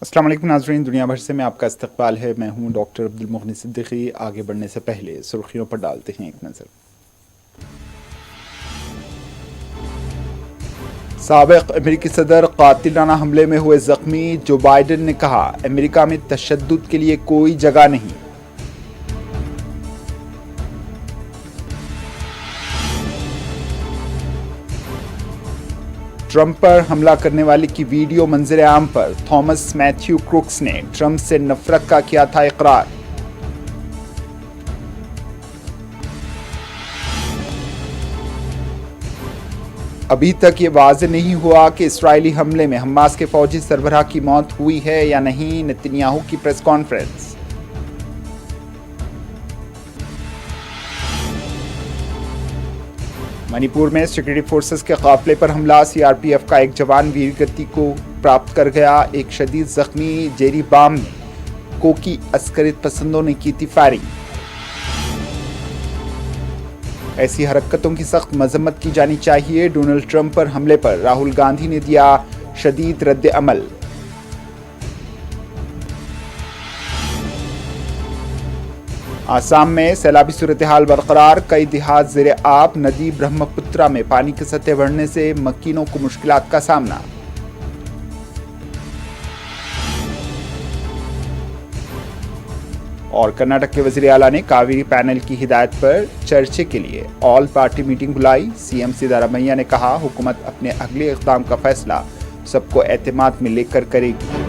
अस्सलाम वालेकुम नाज़रीन, दुनिया भर से मैं आपका इस्तकबाल है। मैं हूं डॉक्टर अब्दुल मुगनी सिद्दीकी। आगे बढ़ने से पहले सुर्खियों पर डालते हैं एक नज़र। साबिक़ अमेरिकी सदर कातिलाना हमले में हुए ज़ख्मी। जो बाइडन ने कहा, अमेरिका में तशद्दुद के लिए कोई जगह नहीं। ट्रंप पर हमला करने वाले की वीडियो मंजर आम पर थॉमस मैथ्यू क्रुक्स ने ट्रंप से नफरत का किया था इकरार। अभी तक ये वाज़ेह नहीं हुआ कि इस्राइली हमले में हमास के फौजी सरबराह की मौत हुई है या नहीं। नेतन्याहू की प्रेस कॉन्फ्रेंस। मणिपुर में सिक्योरिटी फोर्सेस के काफिले पर हमला। सीआरपीएफ का एक जवान वीरगति को प्राप्त कर गया। एक शदीद जख्मी जेरी बाम ने कोकी अस्करित पसंदों ने की थी फायरिंग। ऐसी हरकतों की सख्त मजम्मत की जानी चाहिए। डोनाल्ड ट्रंप पर हमले पर राहुल गांधी ने दिया शदीद रद्द अमल। आसाम में सैलाबी सूरत हाल बरकरार। कई देहात ज़ेरे आब। नदी ब्रह्मपुत्रा में पानी की सतह बढ़ने से मकीनों को मुश्किलात का सामना। और कर्नाटक के वज़ीर आला ने कावेरी पैनल की हिदायत पर चर्चे के लिए ऑल पार्टी मीटिंग बुलाई। सीएम सिद्धारमैया ने कहा, हुकूमत अपने अगले इक़दाम का फैसला सबको एतमाद में लेकर करेगी।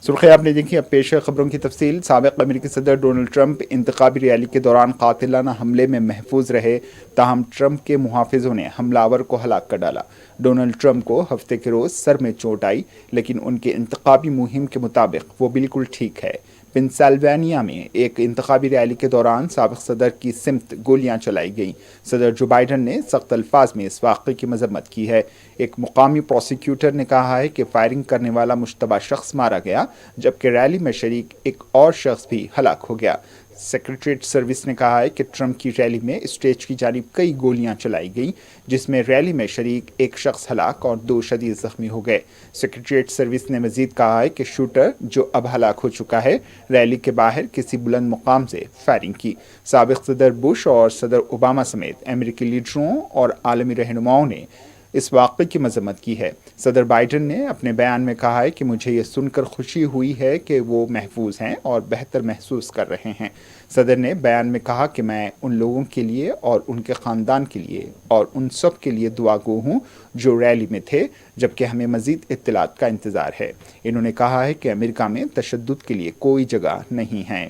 सुर्खियां आपने देखी। अब पेश है खबरों की तफसील। साबिक़ अमेरिकी सदर डोनाल्ड ट्रंप इंतखाबी रैली के दौरान कातिलाना हमले में महफूज रहे, ताहम ट्रंप के मुहाफिजों ने हमलावर को हलाक कर डाला। डोनाल्ड ट्रंप को हफ्ते के रोज़ सर में चोट आई, लेकिन उनके इंतखाबी मुहिम के मुताबिक वो बिल्कुल ठीक है। पेंसिल्वेनिया में एक इंतखाबी रैली के दौरान साबिक़ सदर की सिमत गोलियां चलाई गईं। सदर जो बाइडन ने सख्त अल्फाज में इस वाक़े की मजम्मत की है। एक मुकामी प्रोसिक्यूटर ने कहा है कि फायरिंग करने वाला मुश्तबा शख्स मारा गया, जबकि रैली में शरीक एक और शख्स भी हलाक हो गया। सेक्रेटरीट सर्विस ने कहा है कि ट्रंप की रैली में स्टेज की जानिब कई गोलियां चलाई गईं, जिसमें रैली में शरीक एक शख्स हलाक और 2 शदीद जख्मी हो गए। सेक्रेटरीट सर्विस ने मजीद कहा है कि शूटर, जो अब हलाक हो चुका है, रैली के बाहर किसी बुलंद मुकाम से फायरिंग की। साबिक़ सदर बुश और सदर ओबामा समेत अमेरिकी लीडरों और आलमी रहनुमाओं ने इस वाक़े की मजम्मत की है। सदर बाइडन ने अपने बयान में कहा है कि मुझे ये सुनकर खुशी हुई है कि वो महफूज हैं और बेहतर महसूस कर रहे हैं। सदर ने बयान में कहा कि मैं उन लोगों के लिए और उनके ख़ानदान के लिए और उन सब के लिए दुआगो हूँ जो रैली में थे, जबकि हमें मज़ीद इत्तलात का इंतज़ार है। इन्होंने कहा है कि अमेरिका में तशद्दुद के लिए कोई जगह नहीं है।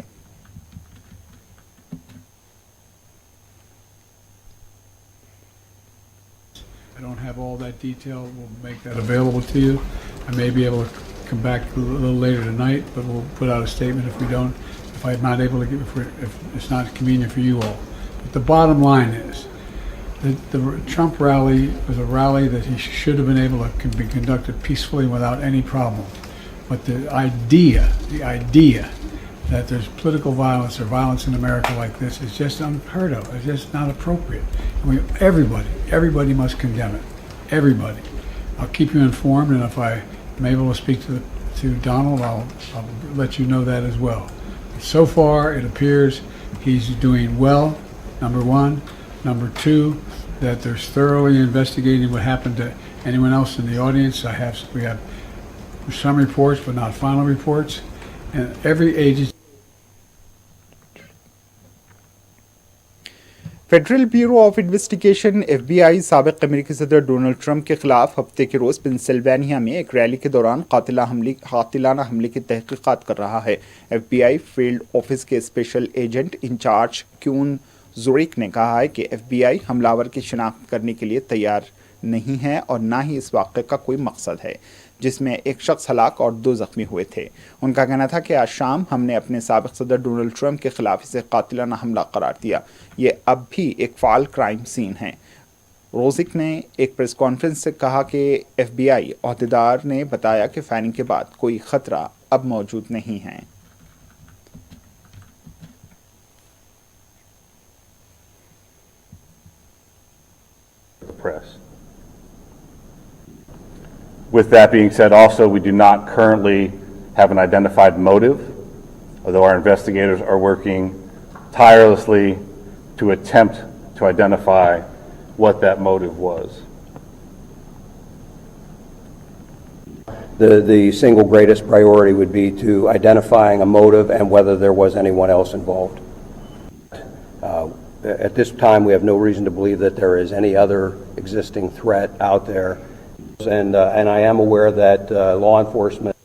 I don't have all that detail. We'll make that available to you. I may be able to come back a little later tonight, but we'll put out a statement if we don't, if I'm not able to get, if it's not convenient for you all. But the bottom line is that the Trump rally was a rally that he should have been able to be conducted peacefully without any problem. But the idea that there's political violence or violence in America like this is just unheard of. It's just not appropriate. Everybody must condemn it. Everybody. I'll keep you informed, and if I'm able to speak to Donald, I'll let you know that as well. So far, it appears he's doing well, number one. Number two, that they're thoroughly investigating what happened to anyone else in the audience. We have some reports, but not final reports. And every agency. Federal bureau of investigation FBI साबिक़ अमेरिकी सदर Donald Trump के खिलाफ हफ्ते के रोज़ Pennsylvania में एक rally के दौरान कातिलाना हमले की तहकीकात कर रहा है। FBI फील्ड ऑफिस के स्पेशल एजेंट इंचार्ज क्यून ज़ुरिक ने कहा है कि FBI हमलावर की शिनाख्त करने के लिए तैयार नहीं है और ना ही इस वाक़े का कोई मकसद है, जिसमें एक शख्स हलाक और 2 जख्मी हुए थे। उनका कहना था कि आज शाम हमने अपने साबिक़ सदर डोनाल्ड ट्रंप के खिलाफ इसे कातिलाना हमला करार दिया। ये अब भी एक फ़ाल क्राइम सीन है। रोजिक ने एक प्रेस कॉन्फ्रेंस से कहा कि FBI अहदेदार ने बताया कि फायरिंग के बाद कोई ख़तरा अब मौजूद नहीं है। press. With that being said, also, we do not currently have an identified motive, although our investigators are working tirelessly to attempt to identify what that motive was. The single greatest priority would be to identifying a motive and whether there was anyone else involved. At this time, we have no reason to believe that there is any other existing threat out there. And I am aware that law enforcement.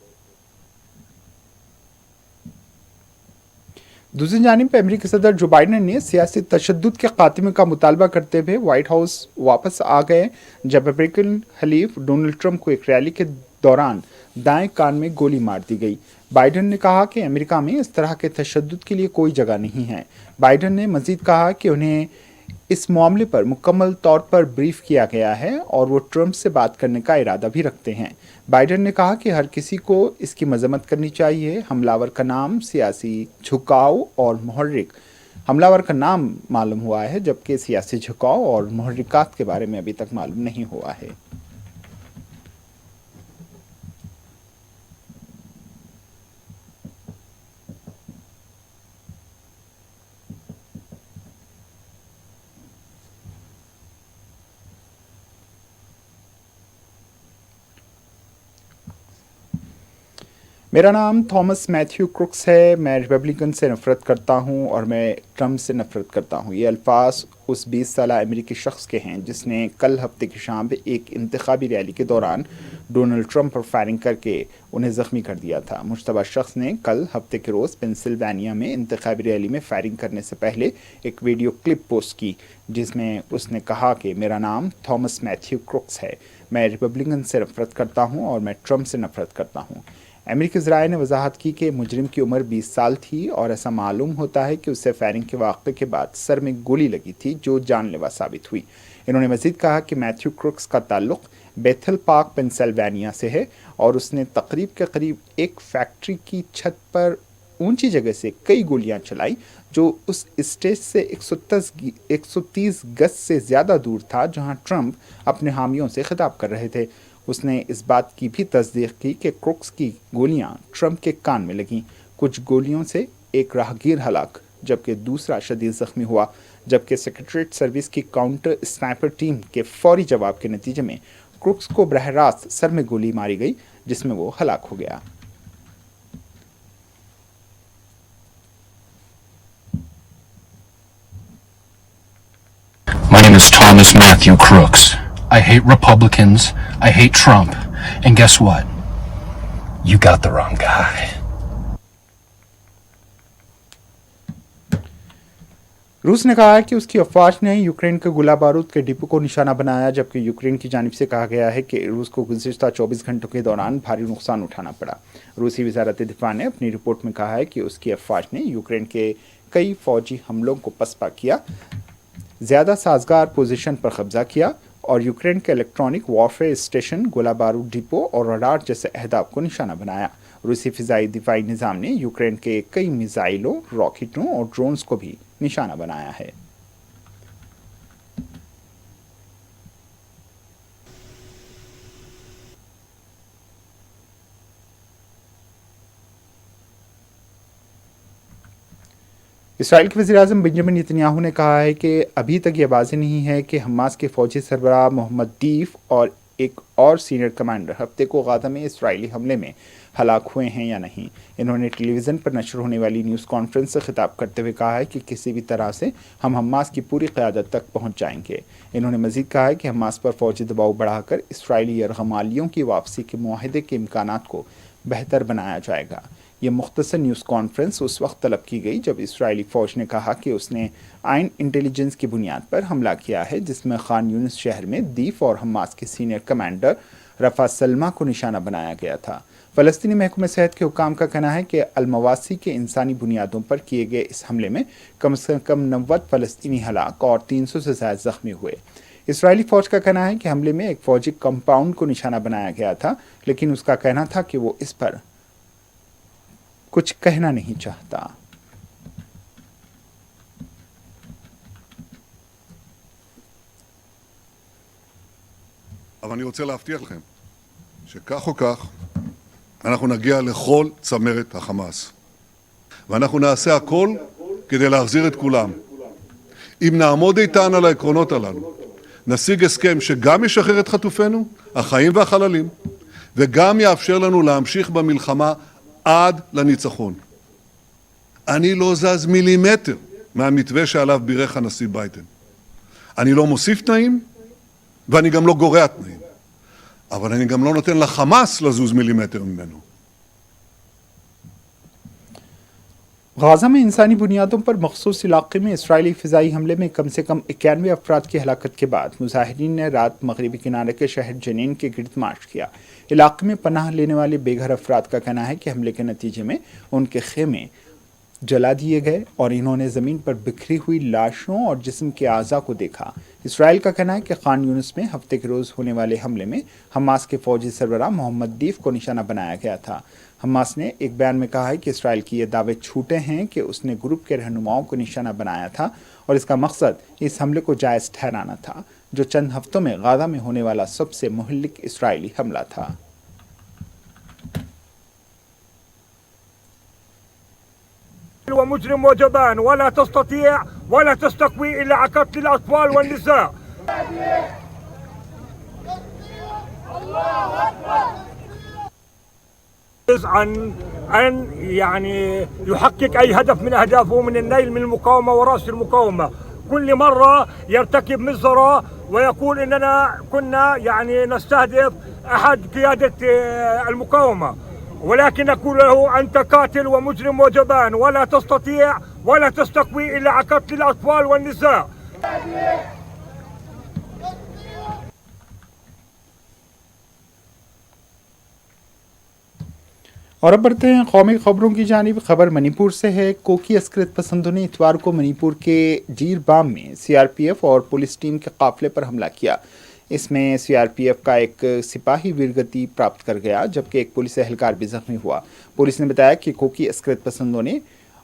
दूसरी जानिब पर अमेरिकी सदर Joe Biden ने सियासी तशद्दुद के खात्मे का मुतालबा करते हुए व्हाइट हाउस वापस आ गए जब अमेरिकन हलीफ डोनाल्ड ट्रंप को एक रैली के दौरान दाएं कान में गोली मार दी गई। बाइडेन ने कहा कि अमेरिका में इस तरह के तशद्दुद के लिए कोई जगह नहीं है। बाइडेन ने मजीद कहा कि उन्हें इस मामले पर मुकम्मल तौर पर ब्रीफ किया गया है और वो ट्रंप से बात करने का इरादा भी रखते हैं। बाइडेन ने कहा कि हर किसी को इसकी मजम्मत करनी चाहिए। हमलावर का नाम सियासी झुकाव और मुहर्रिक हमलावर का नाम मालूम हुआ है, जबकि सियासी झुकाव और मुहर्रिकात के बारे में अभी तक मालूम नहीं हुआ है। मेरा नाम थॉमस मैथ्यू क्रुक्स है। मैं रिपब्लिकन से नफ़रत करता हूं और मैं ट्रंप से नफ़रत करता हूं। ये अल्फाज उस 20 साला अमेरिकी शख्स के हैं जिसने कल हफ्ते की शाम एक इंतखाबी रैली के दौरान डोनाल्ड ट्रंप पर फायरिंग करके उन्हें ज़ख्मी कर दिया था। मुश्तबा शख्स ने कल हफ्ते के रोज़ पेंसिल्वेनिया में इंतखाबी रैली में फायरिंग करने से पहले एक वीडियो क्लिप पोस्ट की जिसमें उसने कहा कि मेरा नाम थॉमस मैथ्यू क्रुक्स है, मैं रिपब्लिकन से नफ़रत करता हूँ और मैं ट्रंप से नफ़रत करता हूँ। अमेरिकी ज़राए ने वजाहत की कि मुजरिम की उम्र 20 साल थी और ऐसा मालूम होता है कि उसे फायरिंग के वाक़े के बाद सर में गोली लगी थी जो जानलेवा साबित हुई। इन्होंने मज़ीद कहा कि मैथ्यू क्रुक्स का ताल्लुक़ बेथल पार्क पेंसिल्वेनिया से है और उसने तकरीब के करीब एक फैक्ट्री की छत पर ऊंची जगह से कई गोलियां चलाई जो उस स्टेज से 130 गज से ज़्यादा दूर था जहां ट्रंप अपने हामियों से खिताब कर रहे थे। उसने इस बात की भी तस्दीक की कि क्रुक्स की गोलियां ट्रंप के कान में लगीं। कुछ गोलियों से एक राहगीर हलाक जबकि दूसरा शदीद ज़ख्मी हुआ, जबकि सेक्रेटरीट सर्विस की काउंटर स्नाइपर टीम के फौरी जवाब के नतीजे में क्रुक्स को बरह रास्त सर में गोली मारी गई जिसमें वो हलाक हो गया। My name is Thomas Matthew Crooks. I hate Republicans, I hate Trump, and guess what? You got the wrong guy. रूस ने कहा है कि उसकी अफवाज ने यूक्रेन के गोला बारूद के डिपो को निशाना बनाया, जबकि यूक्रेन की जानिब से कहा गया है कि रूस को गुज़िश्ता 24 घंटों के दौरान भारी नुकसान उठाना पड़ा। रूसी वज़ारत दिफा ने अपनी रिपोर्ट में कहा है कि उसकी अफवाज ने यूक्रेन के कई फौजी हमलों को पसपा किया, ज़्यादा साजगार पोजीशन पर कब्जा किया और यूक्रेन के इलेक्ट्रॉनिक वॉरफेयर स्टेशन, गोला बारूद डिपो और रडार जैसे अहदाफ को निशाना बनाया। रूसी फ़िज़ाई दिफाई निज़ाम ने यूक्रेन के कई मिसाइलों, रॉकेटों और ड्रोन्स को भी निशाना बनाया है। इसराइल के वज़ीर-ए-आज़म बेंजामिन नेतन्याहू ने कहा है कि अभी तक ये वाज़ेह नहीं है कि हमास के फ़ौजी सरबराह मोहम्मद दीफ और एक और सीनियर कमांडर हफ्ते को गाज़ा में इसराइली हमले में हलाक हुए हैं या नहीं। इन्होंने टेलीविज़न पर नशर होने वाली न्यूज़ कॉन्फ्रेंस से खिताब करते हुए कहा है कि किसी भी तरह से हम हमास की पूरी क़यादत तक पहुँच जाएंगे। इन्होंने मज़ीद कहा है कि हमास पर फ़ौजी दबाव बढ़ाकर इसराइली यरग़मालियों की वापसी के मुआहदे के इम्कानात को बेहतर बनाया जाएगा। ये मुख्तसर न्यूज़ कॉन्फ्रेंस उस वक्त तलब की गई जब इसराइली फ़ौज ने कहा कि उसने आइन इंटेलिजेंस की बुनियाद पर हमला किया है जिसमें खान यूनिस शहर में दीफ और हमास के सीनियर कमांडर रफ़ा सलमा को निशाना बनाया गया था। फ़लस्तीनी महकमा सेहत के हुक्काम का कहना है कि अलमवासी के इंसानी बुनियादों पर किए गए इस हमले में कम से कम 90 फ़लस्तीनी हलाक और 300 से ज़्यादा ज़ख्मी हुए। इसराइली फ़ौज का कहना है कि हमले में एक फ़ौजी कंपाउंड को निशाना बनाया गया था, लेकिन उसका कहना था कि वो इस पर कुछ कहना नहीं चाहता। אבל אני רוצה להבטיח לכם שכך או כך אנחנו נגיע לכל צמרת החמאס. ואנחנו נעשה הכל כדי להחזיר את כולם. אם נעמוד איתן על העקרונות הללו, נשיג הסכם שגם ישחרר את חטופינו, החיים והחללים, וגם יאפשר לנו להמשיך במלחמה עד לניצחון. אני לא זז מילימטר מהמתווה שעליו בירך הנשיא ביידן. אני לא מוסיף תנאים, ואני גם לא גורע תנאים. אבל אני גם לא נותן לחמאס לזוז מילימטר ממנו. गाज़ा में इंसानी बुनियादों पर मखसूस इलाके में इसराइली फ़िज़ाई हमले में कम से कम 91 अफराद की हलाकत के बाद मुजाहिरीन ने रात मगरबी किनारे के शहर जनीन के गिर्द मार्च किया। इलाके में पनाह लेने वाले बेघर अफराद का कहना है कि हमले के नतीजे में उनके खेमे जला दिए गए और इन्होंने ज़मीन पर बिखरी हुई लाशों और जिस्म के आज़ा को देखा। इसराइल का कहना है कि खान यूनिस में हफ्ते के रोज़ होने वाले हमले में हमास के फ़ौजी सरबराह मोहम्मद दीफ को निशाना बनाया गया था। हमास ने एक बयान में कहा है कि इसराइल की ये दावे झूठे हैं कि उसने ग्रुप के रहनुमाओं को निशाना बनाया था और इसका मकसद इस हमले को जायज़ ठहराना था, जो चंद हफ्तों में गाज़ा में होने वाला सबसे मुहल्लिक इसराइली हमला था। ومجرم وجبان ولا تستطيع ولا تستقوي إلا على قتل الأطفال والنساء. عن يعني يحقق أي هدف من أهدافه من النيل من المقاومة ورأس المقاومة. كل مرة يرتكب مزرة ويقول إننا كنا يعني نستهدف أحد قيادة المقاومة، ولكن نقول له أنت قاتل ومجرم وجبان ولا تستطيع ولا تستقوي إلا على قتل الأطفال والنساء. और अब बढ़ते हैं कौमी खबरों की जानिब। खबर मणिपुर से है। कोकी अस्कृत पसंदों ने इतवार को मणिपुर के जीरबाम में सीआरपीएफ और पुलिस टीम के काफिले पर हमला किया। इसमें सीआरपीएफ का एक सिपाही वीरगति प्राप्त कर गया, जबकि एक पुलिस एहलकार भी जख्मी हुआ। पुलिस ने बताया कि कोकी अस्कृत पसंदों ने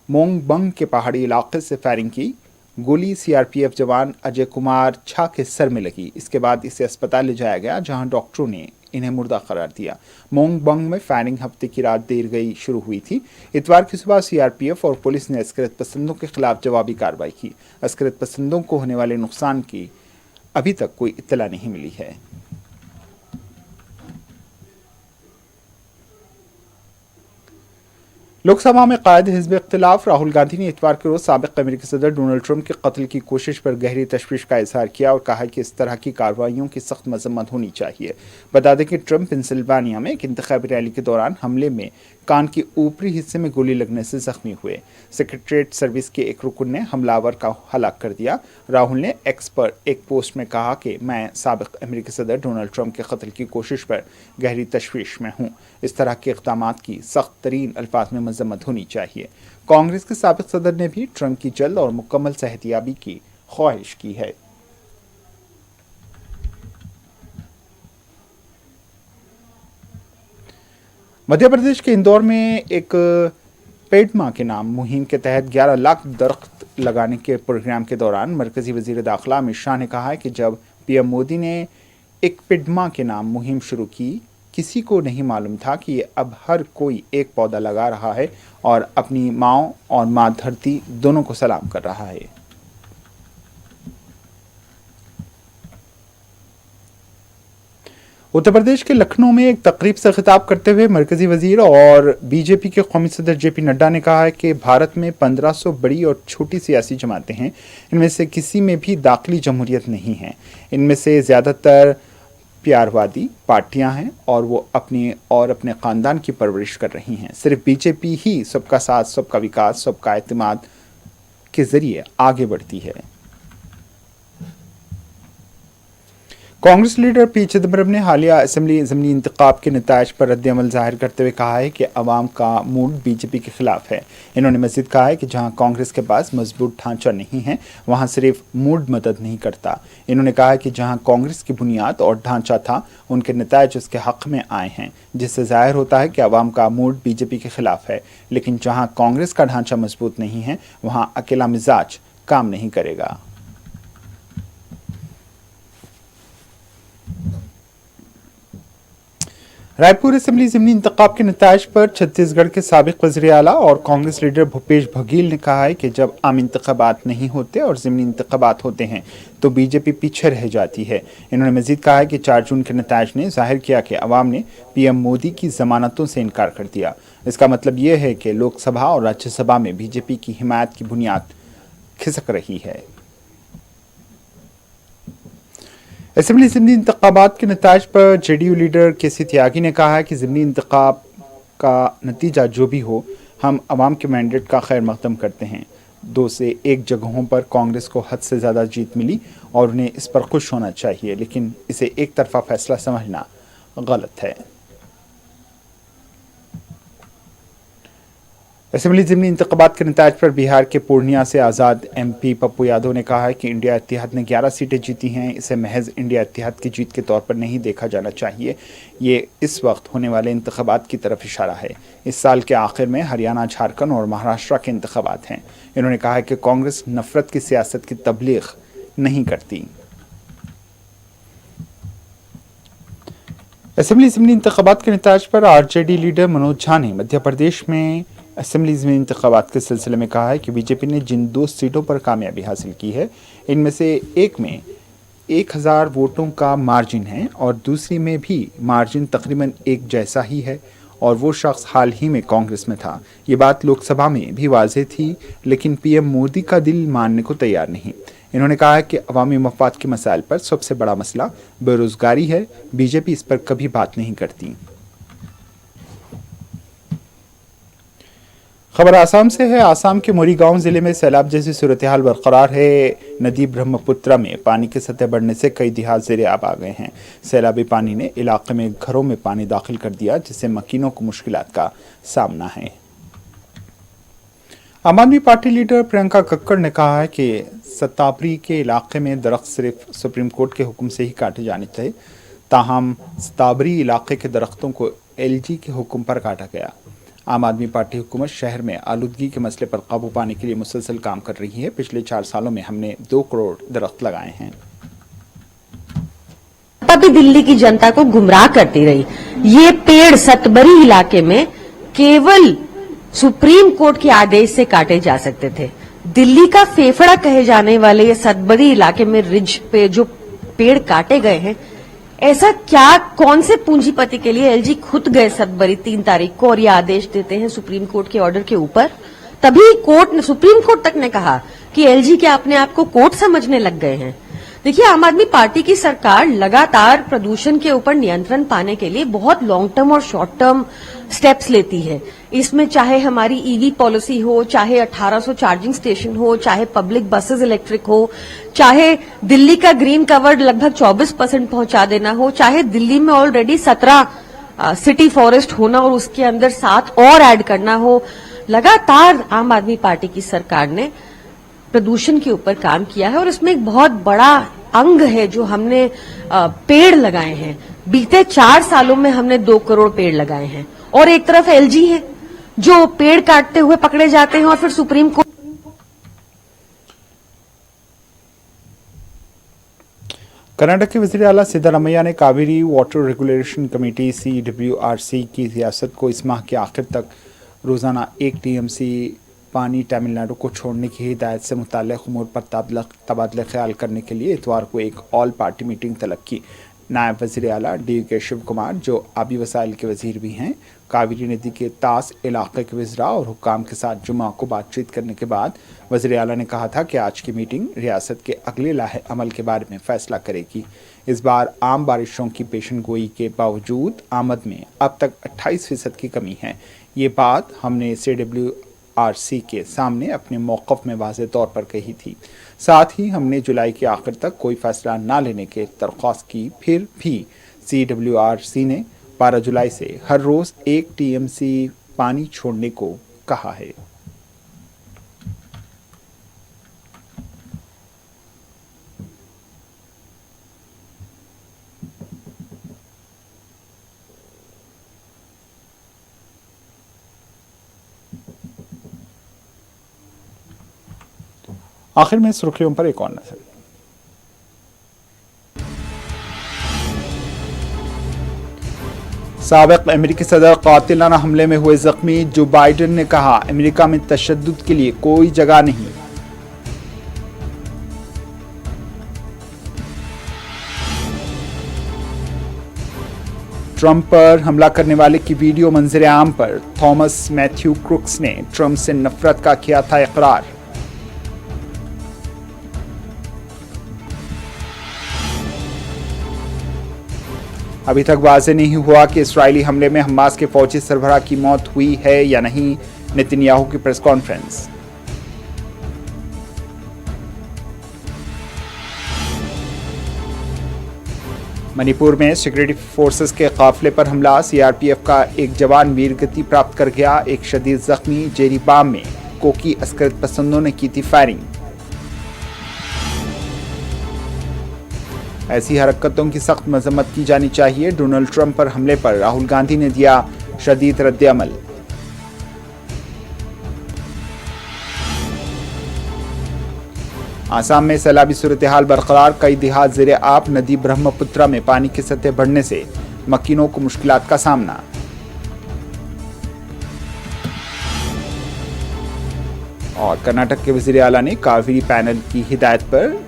मोंगबंग के पहाड़ी इलाके से फायरिंग की। गोली सीआरपीएफ जवान अजय कुमार छा के सर में लगी। इसके बाद इसे अस्पताल ले जाया गया, जहां डॉक्टरों ने इन्हें मुर्दा करार दिया। मोंगबंग में फायरिंग हफ्ते की रात देर गई शुरू हुई थी। इतवार की सुबह सीआरपीएफ और पुलिस ने अस्कृत पसंदों के खिलाफ जवाबी कार्रवाई की। अस्कृत पसंदों को होने वाले नुकसान की अभी तक कोई इत्तला नहीं मिली है। लोकसभा में कायद हिज़्ब इख्तिलाफ राहुल गांधी ने इतवार के रोज साबिक अमेरिकी सदर डोनाल्ड ट्रंप के कत्ल की कोशिश पर गहरी तशवीश का इजहार किया और कहा कि इस तरह की कार्रवाइयों की सख्त मजम्मत होनी चाहिए। बता दें कि ट्रंप पेंसिल्वानिया में एक इंतखाबी रैली के दौरान हमले में कान के ऊपरी हिस्से में गोली लगने से जख्मी हुए। सेक्रेटरीट सर्विस के एक रुकन ने हमलावर का हलाक कर दिया। राहुल ने एक्स पर एक पोस्ट में कहा कि मैं साबिक अमेरिकी सदर डोनाल्ड ट्रंप के कत्ल की कोशिश पर गहरी तशवीश में हूँ। इस तरह के इक़दाम की सख्त तरीन अल्फाज में मजम्मत होनी चाहिए। कांग्रेस के साबिक सदर ने भी ट्रंप की जल्द और मुकम्मल सेहतियाबी की ख्वाहिश की है। मध्य प्रदेश के इंदौर में एक पेड मां के नाम मुहिम के तहत 11 लाख दरख्त लगाने के प्रोग्राम के दौरान मरकजी वजीर दाखिला अमित शाह ने कहा है कि जब पीएम मोदी ने एक पेड मां के नाम मुहिम शुरू की, किसी को नहीं मालूम था कि ये अब हर कोई एक पौधा लगा रहा है और अपनी माँ और माँ धरती दोनों को सलाम कर रहा है। उत्तर प्रदेश के लखनऊ में एक तकरीब से खिताब करते हुए मरकजी वजीर और बीजेपी के कौमी सदर जेपी नड्डा ने कहा है कि भारत में 1500 बड़ी और छोटी सियासी जमातें हैं। इनमें से किसी में भी दाखिली जमहूरियत नहीं है। इनमें से ज़्यादातर प्यारवादी पार्टियां हैं और वो अपने ख़ानदान की परवरिश कर रही हैं। सिर्फ बीजेपी ही सबका साथ, सबका विकास, सबका एतमाद के ज़रिए आगे बढ़ती है। कांग्रेस लीडर पी चिदम्बरम ने हालिया असेंबली ज़मीनी इंतखाब के नताइज पर रद्द-ए-अमल जाहिर करते हुए कहा है कि अवाम का मूड बीजेपी के खिलाफ है। इन्होंने मज़ीद कहा है कि जहां कांग्रेस के पास मजबूत ढांचा नहीं है, वहां सिर्फ मूड मदद नहीं करता। इन्होंने कहा है कि जहां कांग्रेस की बुनियाद और ढांचा था, उनके नताइज उसके हक़ में आए हैं, जिससे जाहिर होता है कि अवाम का मूड बीजेपी के खिलाफ है। लेकिन जहाँ कांग्रेस का ढांचा मजबूत नहीं है, वहाँ अकेला मिजाज काम नहीं करेगा। रायपुर असेंबली ज़िमनी इंतखाब के नताइज पर छत्तीसगढ़ के साबिक वज़ीर आला और कांग्रेस लीडर भूपेश बघेल ने कहा है कि जब आम इंतखाबात नहीं होते और ज़िमनी इंतखाबात होते हैं तो बीजेपी पीछे रह जाती है। इन्होंने मजीद कहा है कि 4 जून के नताइज ने जाहिर किया कि अवाम ने पीएम मोदी की जमानतों से इनकार कर दिया। इसका मतलब यह है कि लोकसभा और राज्यसभा में बीजेपी की हिमायत की बुनियाद खिसक रही है। असेंबली ज़िमनी इंतखाबात के नताइज पर जेडीयू लीडर केसी त्यागी ने कहा है कि ज़िमनी इंतखाब का नतीजा जो भी हो, हम अवाम के मैंडेट का खैर मकदम करते हैं। 2 से 1 जगहों पर कांग्रेस को हद से ज़्यादा जीत मिली और उन्हें इस पर खुश होना चाहिए, लेकिन इसे एक तरफा फैसला समझना गलत है। असेंबली ज़िमनी इंतखाबात के नताइज पर बिहार के पूर्णिया से आज़ाद एमपी पप्पू यादव ने कहा है कि इंडिया इत्तेहाद ने 11 सीटें जीती हैं। इसे महज इंडिया इत्तेहाद की जीत के तौर पर नहीं देखा जाना चाहिए। ये इस वक्त होने वाले इंतखाबात की तरफ इशारा है। इस साल के आखिर में हरियाणा, झारखंड और महाराष्ट्र के इंतखाबात हैं। इन्होंने कहा है कि कांग्रेस नफरत की सियासत की तबलीग नहीं करती। असेंबली ज़िमनी इंतखाबात के नताइज पर आरजेडी लीडर मनोज झा ने मध्य प्रदेश में असेंबली ज़िमनी इंतखाबात के सिलसिले में कहा है कि बीजेपी ने जिन 2 सीटों पर कामयाबी हासिल की है, इनमें से एक में 1000 वोटों का मार्जिन है और दूसरी में भी मार्जिन तकरीबन एक जैसा ही है और वो शख्स हाल ही में कांग्रेस में था। ये बात लोकसभा में भी वाज़ेह थी, लेकिन पीएम मोदी का दिल मानने को तैयार नहीं। इन्होंने कहा है कि अवामी मफाद के मसाइल पर सबसे बड़ा मसला बेरोजगारी है। बीजेपी इस पर कभी बात नहीं करती। खबर आसाम से है। आसाम के मोरीगांव जिले में सैलाब जैसी सूरत हाल बरकरार है। नदी ब्रह्मपुत्रा में पानी की सतह बढ़ने से कई देहात ज़ेरे आब आ गए हैं। सैलाबी पानी ने इलाके में घरों में पानी दाखिल कर दिया, जिससे मकीनों को मुश्किलात का सामना है। आम आदमी पार्टी लीडर प्रियंका कक्कड़ ने कहा है कि सताबरी के इलाके में दरख्त सिर्फ सुप्रीम कोर्ट के हुक्म से ही काटे जाने थे। ताहम सताबरी इलाके के दरख्तों को एलजी के हुक्म पर काटा गया। आम आदमी पार्टी हुकूमत शहर में आलूदगी के मसले पर काबू पाने के लिए मुसलसल काम कर रही है। पिछले 4 सालों में हमने 2 करोड़ दरख्त लगाए हैं। तभी दिल्ली की जनता को गुमराह करती रही। ये पेड़ सतबरी इलाके में केवल सुप्रीम कोर्ट के आदेश से काटे जा सकते थे। दिल्ली का फेफड़ा कहे जाने वाले ये सतबरी इलाके में रिज पे जो पेड़ काटे गए हैं, ऐसा क्या कौन से पूंजीपति के लिए एलजी खुद गए सतबरी 3 तारीख को और ये आदेश देते हैं सुप्रीम कोर्ट के ऑर्डर के ऊपर? तभी सुप्रीम कोर्ट तक ने कहा कि एलजी क्या अपने आप को कोर्ट समझने लग गए हैं। देखिए, आम आदमी पार्टी की सरकार लगातार प्रदूषण के ऊपर नियंत्रण पाने के लिए बहुत लॉन्ग टर्म और शॉर्ट टर्म स्टेप्स लेती है। इसमें चाहे हमारी ईवी पॉलिसी हो, चाहे 1800 चार्जिंग स्टेशन हो, चाहे पब्लिक बसेस इलेक्ट्रिक हो, चाहे दिल्ली का ग्रीन कवर लगभग 24% पहुंचा देना हो, चाहे दिल्ली में ऑलरेडी 17 सिटी फॉरेस्ट होना और उसके अंदर 7 और ऐड करना हो। लगातार आम आदमी पार्टी की सरकार ने प्रदूषण के ऊपर काम किया है और इसमें एक बहुत बड़ा अंग है जो हमने पेड़ लगाए हैं। बीते 4 सालों में हमने 2 करोड़ पेड़ लगाए हैं और एक तरफ एलजी है जो पेड़ काटते हुए पकड़े जाते हैं और फिर सुप्रीम कोर्ट। कर्नाटक के वज़ीर आला सिद्धारमैया ने Kaveri water regulation committee CWRC की रियासत को इस माह के आखिर तक रोजाना 1 टीएमसी पानी तमिलनाडु को छोड़ने की हिदायत से मुताल्लिक़ उमूर पर तबादला ख्याल करने के लिए इतवार को एक ऑल पार्टी मीटिंग तलब की। नायब वज़ीर आला DK शिव कुमार, जो आबी वसाइल के वज़ीर भी हैं, कावेरी नदी के तास इलाके के वज़रा और हुक्काम के साथ जुमा को बातचीत करने के बाद वज़ीर आला ने कहा था कि आज की मीटिंग रियासत के अगले लाहे अमल के बारे में फ़ैसला करेगी। इस बार आम बारिशों की पेशन गोई के बावजूद आमद में अब तक 28% की कमी है। ये बात हमने CWRC के सामने अपने मौक़िफ़ में वाज़ेह तौर पर कही थी। साथ ही हमने जुलाई के आखिर तक कोई फैसला ना लेने के दरख्वास्त की। फिर भी CWRC ने 12 जुलाई से हर रोज़ 1 टीएमसी पानी छोड़ने को कहा है। आखिर में सुर्खियों पर एक और नजर। साबिक अमेरिकी सदर कातिलाना हमले में हुए जख्मी। जो बाइडेन ने कहा, अमेरिका में तशद्दुद के लिए कोई जगह नहीं। ट्रंप पर हमला करने वाले की वीडियो मंजर आम पर थॉमस मैथ्यू क्रुक्स ने ट्रंप से नफरत का किया था इकरार। अभी तक वाज़ेह नहीं हुआ कि इस्राएली हमले में हमास के फौजी सरबराह की मौत हुई है या नहीं। नेतन्याहू की प्रेस कॉन्फ्रेंस। मणिपुर में सिक्योरिटी फोर्सेस के काफिले पर हमला। सीआरपीएफ का एक जवान वीरगति प्राप्त कर गया, एक शदीद जख्मी। जेरीबाम में कोकी अस्करत पसंदों ने की थी फायरिंग। ऐसी हरकतों की सख्त मजम्मत की जानी चाहिए। डोनाल्ड ट्रंप पर हमले पर राहुल गांधी ने दिया शदीद रद्द-ए-अमल। आसाम में सैलाबी सूरत हाल बरकरार। कई देहात ज़ेरे आब। नदी ब्रह्मपुत्रा में पानी की सतह बढ़ने से मकीनों को मुश्किलात का सामना। और कर्नाटक के वज़ीर आला ने कावेरी पैनल की हिदायत पर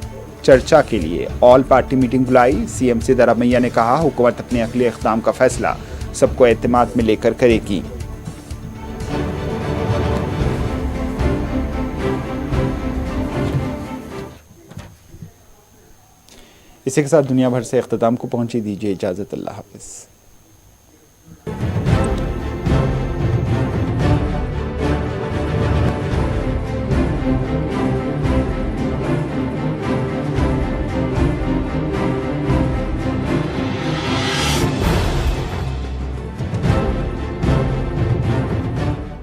चर्चा के लिए ऑल पार्टी मीटिंग बुलाई। सीएम सिद्धरामैया ने कहा, हुकूमत अपने अगले इक़दाम का फैसला सबको एतमाद में लेकर करेगी। इसी के साथ दुनिया भर से इख्तिताम को पहुंची। दीजिए इजाज़त। अल्लाह हाफ़िज़।